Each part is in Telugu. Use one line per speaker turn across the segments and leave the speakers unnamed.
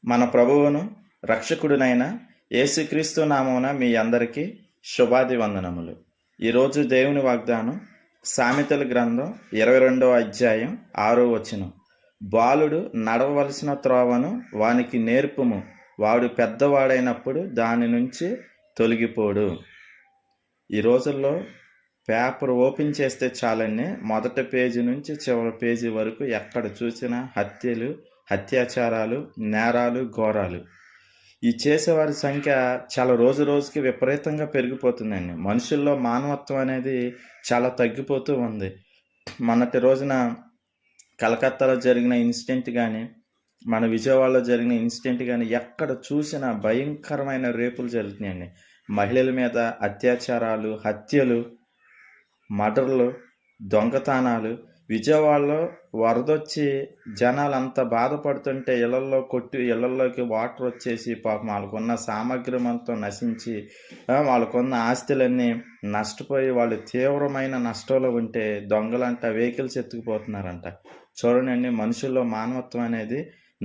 మన ప్రభువును రక్షకుడునైన యేసుక్రీస్తు నామమున మీ అందరికీ శుభాభివందనములు. ఈరోజు దేవుని వాగ్దానం సామెతల గ్రంథం 22వ అధ్యాయం 6వ వచనం. బాలుడు నడవవలసిన త్రోవను వానికి నేర్పుము, వాడు పెద్దవాడైనప్పుడు దాని నుంచి తొలగిపోడు. ఈ రోజుల్లో పేపర్ ఓపెన్ చేస్తే చాలండి, మొదటి పేజీ నుంచి చివరి పేజీ వరకు ఎక్కడ చూసినా హత్యలు, అత్యాచారాలు, నేరాలు, ఘోరాలు. ఈ చేసేవారి సంఖ్య చాలా రోజు రోజుకి విపరీతంగా పెరిగిపోతుందండి. మనుషుల్లో మానవత్వం అనేది చాలా తగ్గిపోతూ ఉంది. మొన్నటి రోజున కలకత్తాలో జరిగిన ఇన్సిడెంట్ కానీ, మన విజయవాడలో జరిగిన ఇన్సిడెంట్ కానీ, ఎక్కడ చూసినా భయంకరమైన రేపులు జరుగుతున్నాయండి. మహిళల మీద అత్యాచారాలు, హత్యలు, మర్డర్లు, దొంగతనాలు. విజయవాడలో వరదొచ్చి జనాలు అంత బాధపడుతుంటే ఇళ్లలోకి వాటర్ వచ్చేసి పాపం వాళ్ళకున్న సామగ్రి మొత్తం నశించి, వాళ్ళకున్న ఆస్తులన్నీ నష్టపోయి వాళ్ళు తీవ్రమైన నష్టంలో ఉంటే దొంగలంట వెహికల్స్ ఎత్తుకుపోతున్నారంట. చూడండి, మనుషుల్లో మానవత్వం అనేది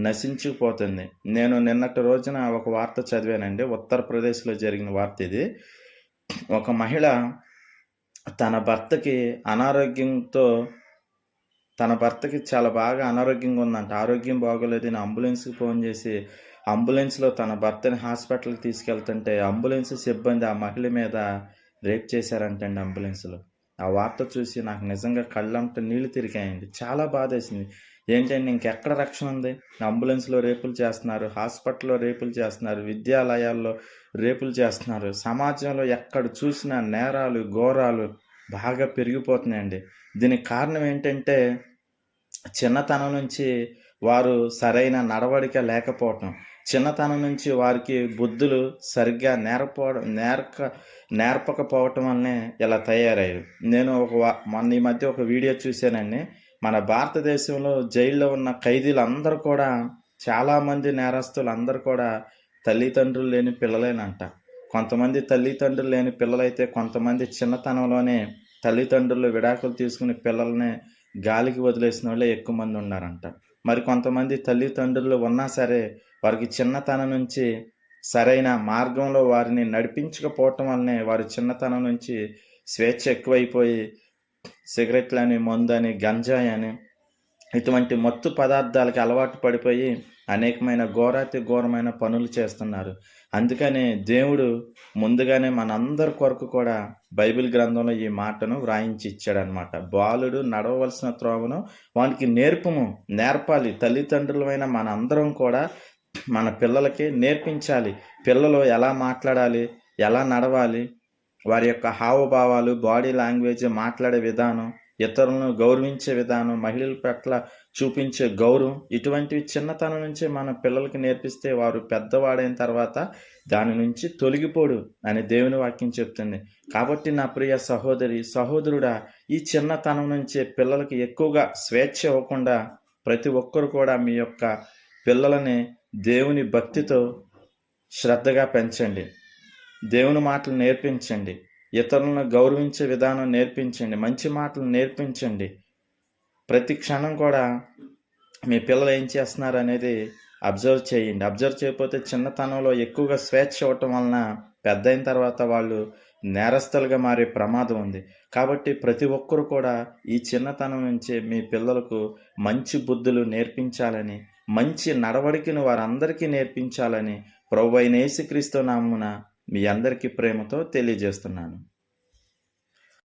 నశించుకుపోతుంది. నేను నిన్నటి రోజున ఒక వార్త చదివానండి. ఉత్తరప్రదేశ్లో జరిగిన వార్త ఇది. ఒక మహిళ తన భర్తకి చాలా బాగా అనారోగ్యంగా ఉందంట. ఆరోగ్యం బాగోలేదని అంబులెన్స్కి ఫోన్ చేసి అంబులెన్స్లో తన భర్తని హాస్పిటల్కి తీసుకెళ్తుంటే అంబులెన్స్ సిబ్బంది ఆ మహిళ మీద రేప్ చేశారంటండి అంబులెన్స్లో. ఆ వార్త చూసి నాకు నిజంగా కళ్ళంట నీళ్లు తిరిగాయండి. చాలా బాధేసింది. ఏంటంటే ఇంకెక్కడ రక్షణ ఉంది? అంబులెన్స్లో రేపులు చేస్తున్నారు, హాస్పిటల్లో రేపులు చేస్తున్నారు, విద్యాలయాల్లో రేపులు చేస్తున్నారు. సమాజంలో ఎక్కడ చూసినా నేరాలు, ఘోరాలు బాగా పెరిగిపోతున్నాయండి. దీనికి కారణం ఏంటంటే చిన్నతనం నుంచి వారు సరైన నడవడిక లేకపోవటం, చిన్నతనం నుంచి వారికి బుద్ధులు సరిగ్గా నేర్పకపోవటం వల్లనే ఇలా తయారయ్యారు. నేను మొన్న ఈ మధ్య ఒక వీడియో చూశానండి. మన భారతదేశంలో జైల్లో ఉన్న ఖైదీలందరూ కూడా, చాలామంది నేరస్తులు అందరూ కూడా తల్లిదండ్రులు లేని పిల్లలేనంట. కొంతమంది తల్లిదండ్రులు లేని పిల్లలైతే, కొంతమంది చిన్నతనంలోనే తల్లిదండ్రులు విడాకులు తీసుకుని పిల్లల్ని గాలికి వదిలేసిన వాళ్ళే ఎక్కువ మంది ఉన్నారంట. మరి కొంతమంది తల్లిదండ్రులు ఉన్నా సరే వారికి చిన్నతనం నుంచి సరైన మార్గంలో వారిని నడిపించకపోవటం వల్లనే వారి చిన్నతనం నుంచి స్వేచ్ఛ ఎక్కువైపోయి సిగరెట్లని, మందని, గంజాయి అని ఇటువంటి మత్తు పదార్థాలకి అలవాటు పడిపోయి అనేకమైన ఘోరమైన పనులు చేస్తున్నారు. అందుకనే దేవుడు ముందుగానే మనందరి కొరకు కూడా బైబిల్ గ్రంథంలో ఈ మాటను వ్రాయించి ఇచ్చాడనమాట. బాలుడు నడవవలసిన త్రోవను వానికి నేర్పాలి. తల్లిదండ్రులమైన మనందరం కూడా మన పిల్లలకి నేర్పించాలి. పిల్లలు ఎలా మాట్లాడాలి, ఎలా నడవాలి, వారి యొక్క హావభావాలు, బాడీ లాంగ్వేజ్, మాట్లాడే విధానం, ఇతరులను గౌరవించే విధానం, మహిళల పట్ల చూపించే గౌరవం, ఇటువంటివి చిన్నతనం నుంచి మన పిల్లలకి నేర్పిస్తే వారు పెద్దవాడైన తర్వాత దాని నుంచి తొలగిపోడు అని దేవుని వాక్యం చెప్తుంది. కాబట్టి నా ప్రియ సహోదరుడా, ఈ చిన్నతనం నుంచే పిల్లలకి ఎక్కువగా స్వేచ్ఛ ఇవ్వకుండా ప్రతి ఒక్కరు కూడా మీ యొక్క పిల్లలని దేవుని భక్తితో శ్రద్ధగా పెంచండి. దేవుని మాటలు నేర్పించండి. ఇతరులను గౌరవించే విధానం నేర్పించండి. మంచి మాటలు నేర్పించండి. ప్రతి క్షణం కూడా మీ పిల్లలు ఏం చేస్తున్నారు అనేది అబ్జర్వ్ చేయండి. అబ్జర్వ్ చేయకపోతే చిన్నతనంలో ఎక్కువగా స్వేచ్ఛ ఇవ్వటం వలన పెద్ద అయిన తర్వాత వాళ్ళు నేరస్తులుగా మారే ప్రమాదం ఉంది. కాబట్టి ప్రతి ఒక్కరు కూడా ఈ చిన్నతనం నుంచే మీ పిల్లలకు మంచి బుద్ధులు నేర్పించాలని, మంచి నడవడికను వారందరికీ నేర్పించాలని ప్రభువైన యేసుక్రీస్తు నామమున మీ అందరికీ ప్రేమతో తెలియజేస్తున్నాను.